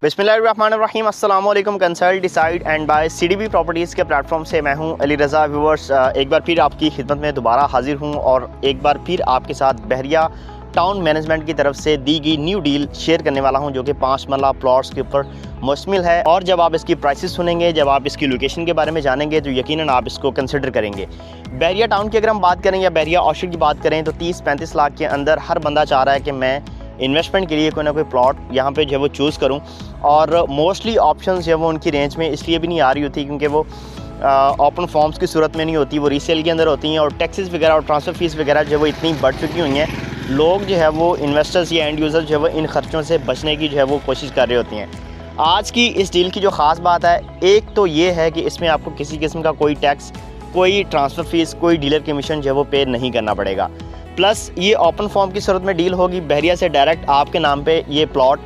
बिस्मिल्लाहिर्रहमानिर्रहीम अस्सलाम वालेकुम। Consult decide and by CDB properties के प्लेटफॉर्म से मैं हूं अली रज़ा। व्यूवर्स, एक बार फिर आपकी खिदमत में दोबारा हाजिर हूं और एक बार फिर आपके साथ बहरिया टाउन मैनेजमेंट की तरफ से दी गई न्यू डील शेयर करने वाला हूं, जो कि 5 मरला प्लॉट्स के ऊपर मुश्तमिल है। और जब आप इसकी प्राइसेस सुनेंगे, जब आप इसकी लोकेशन के बारे में जानेंगे, तो यकीनन आप इसको कंसिडर करेंगे। बहरिया टाउन की अगर हम बात करें या बहरिया ऑर्चिड की बात करें, तो 30-35 लाख के अंदर हर बंदा चाह रहा है कि मैं इन्वेस्टमेंट के लिए कोई ना कोई प्लॉट यहाँ पे जो है वो चूज़ करूँ। और मोस्टली ऑप्शंस जो है वो उनकी रेंज में इसलिए भी नहीं आ रही होती क्योंकि वो ओपन फॉर्म्स की सूरत में नहीं होती, वो रीसेल के अंदर होती हैं। और टैक्सेस वगैरह और ट्रांसफ़र फीस वगैरह जो है वो इतनी बढ़ चुकी हुई हैं, लोग जो है वो इन्वेस्टर्स या एंड यूज़र जो है वो इन खर्चों से बचने की जो है वो कोशिश कर रहे होती हैं। आज की इस डील की जो ख़ास बात है, एक तो ये है कि इसमें आपको किसी किस्म का कोई टैक्स, कोई ट्रांसफ़र फ़ीस, कोई डीलर कमीशन जो है वो पे नहीं करना पड़ेगा। प्लस ये ओपन फॉर्म की सूरत में डील होगी, बहरिया से डायरेक्ट आपके नाम पे ये प्लॉट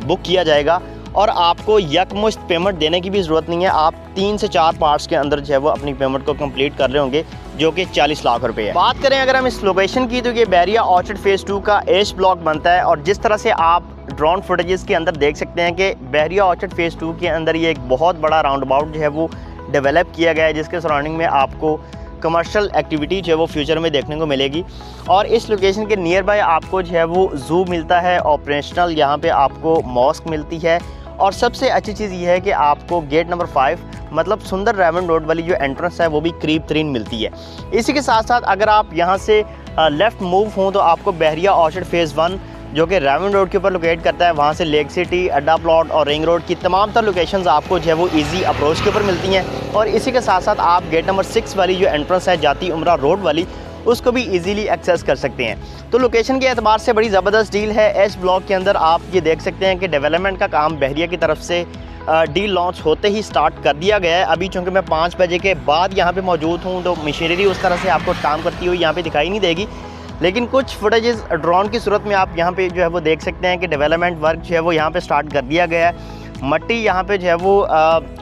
बुक किया जाएगा और आपको यकमुश्त पेमेंट देने की भी ज़रूरत नहीं है। आप 3 से 4 पार्ट्स के अंदर जो है वो अपनी पेमेंट को कंप्लीट कर रहे होंगे, जो कि 40 लाख रुपए है। बात करें अगर हम इस लोकेशन की, तो ये बहरिया ऑर्चिड फेज़ 2 का एश ब्लॉक बनता है। और जिस तरह से आप ड्रोन फुटेजेस के अंदर देख सकते हैं कि बहरिया ऑर्चिड फेज़ 2 के अंदर ये एक बहुत बड़ा राउंड अबाउट जो है वो डेवलप किया गया है, जिसके सराउंडिंग में आपको कमर्शियल एक्टिविटी जो है वो फ्यूचर में देखने को मिलेगी। और इस लोकेशन के नियर बाय आपको जो है वो ज़ू मिलता है, ऑपरेशनल यहाँ पे आपको मॉस्क मिलती है। और सबसे अच्छी चीज़ ये है कि आपको गेट नंबर 5 मतलब सुंदर रेवन रोड वाली जो एंट्रेंस है वो भी करीब तरीन मिलती है। इसी के साथ साथ अगर आप यहाँ से लेफ़्ट मूव हों तो आपको बहरिया ऑर्चिड फेज़ 1 जो कि रेवन रोड के ऊपर लोकेट करता है, वहाँ से लेक सिटी, अड्डा प्लॉट और रिंग रोड की तमाम तर लोकेशंस आपको जो है वो इजी अप्रोच के ऊपर मिलती हैं। और इसी के साथ साथ आप गेट नंबर 6 वाली जो एंट्रेंस है जाती उमरा रोड वाली, उसको भी इजीली एक्सेस कर सकते हैं। तो लोकेशन के एतबार से बड़ी ज़बरदस्त डील है। एस ब्लॉक के अंदर आप ये देख सकते हैं कि डेवलपमेंट का काम बहरिया की तरफ से डील लॉन्च होते ही स्टार्ट कर दिया गया है। अभी चूँकि मैं 5 बजे के बाद यहाँ पे मौजूद हूँ, तो मशीनरी उस तरह से आपको काम करती हुई यहाँ पे दिखाई नहीं देगी, लेकिन कुछ फुटेजेस ड्रोन की सूरत में आप यहाँ पे जो है वो देख सकते हैं कि डेवलपमेंट वर्क जो है वो यहाँ पे स्टार्ट कर दिया गया है। मट्टी यहाँ पे जो है वो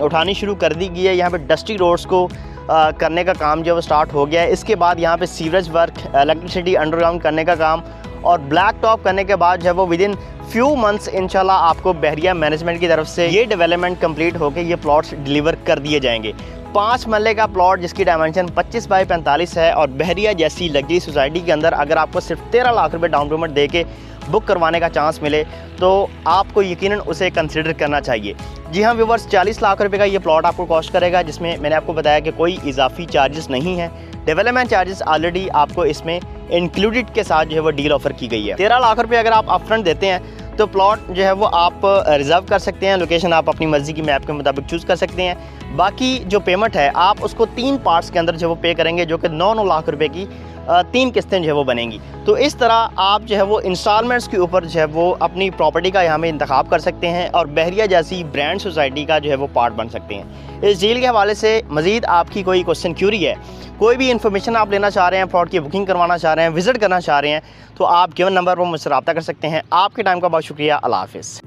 उठानी शुरू कर दी गई है। यहाँ पे डस्टी रोड्स को करने का काम जो है वो स्टार्ट हो गया है। इसके बाद यहाँ पे सीवरेज वर्क, इलेक्ट्रिसिटी अंडरग्राउंड करने का काम और ब्लैक टॉप करने के बाद जो है वो विदिन फ्यू मंथ्स इंशाल्लाह आपको बहरिया मैनेजमेंट की तरफ से ये डेवलपमेंट कंप्लीट होकर ये प्लॉट्स डिलीवर कर दिए जाएंगे। 5 मरले का प्लॉट जिसकी डायमेंशन 25 बाई 45 है। और बहरिया जैसी लग्जरी सोसाइटी के अंदर अगर आपको सिर्फ 13 लाख रुपए डाउन पेमेंट दे के बुक करवाने का चांस मिले तो आपको यकीनन उसे कंसिडर करना चाहिए। जी हाँ व्यूवर्स, 40 लाख रुपए का ये प्लॉट आपको कॉस्ट करेगा, जिसमें मैंने आपको बताया कि कोई इजाफी चार्जेस नहीं है। डेवलपमेंट चार्जेस ऑलरेडी आपको इसमें इंक्लूडेड के साथ जो है वो डील ऑफर की गई है। 13 लाख रुपये अगर आप अपफ्रंट देते हैं तो प्लॉट जो है वो आप रिज़र्व कर सकते हैं। लोकेशन आप अपनी मर्ज़ी की मैप के मुताबिक चूज़ कर सकते हैं। बाकी जो पेमेंट है आप उसको 3 पार्ट्स के अंदर जो वो पे करेंगे, जो कि 9 लाख रुपए की 3 किस्तें जो है वो बनेंगी। तो इस तरह आप जो है वो इंस्टॉलमेंट्स के ऊपर जो है वो अपनी प्रॉपर्टी का यहाँ में इंतखाब कर सकते हैं और बहरिया जैसी ब्रांड सोसाइटी का जो है वो पार्ट बन सकते हैं। इस डील के हवाले से मज़ीद आपकी कोई क्वेश्चन क्यूरी है, कोई भी इन्फॉर्मेशन आप लेना चाह रहे हैं, प्लॉट की बुकिंग करवाना चाह रहे हैं, विज़िट करना चाह रहे हैं, तो आप गिवन नंबर पर मुझसे रब्ता कर सकते हैं। आपके टाइम का बहुत शुक्रिया। अल्लाह हाफ़िज़।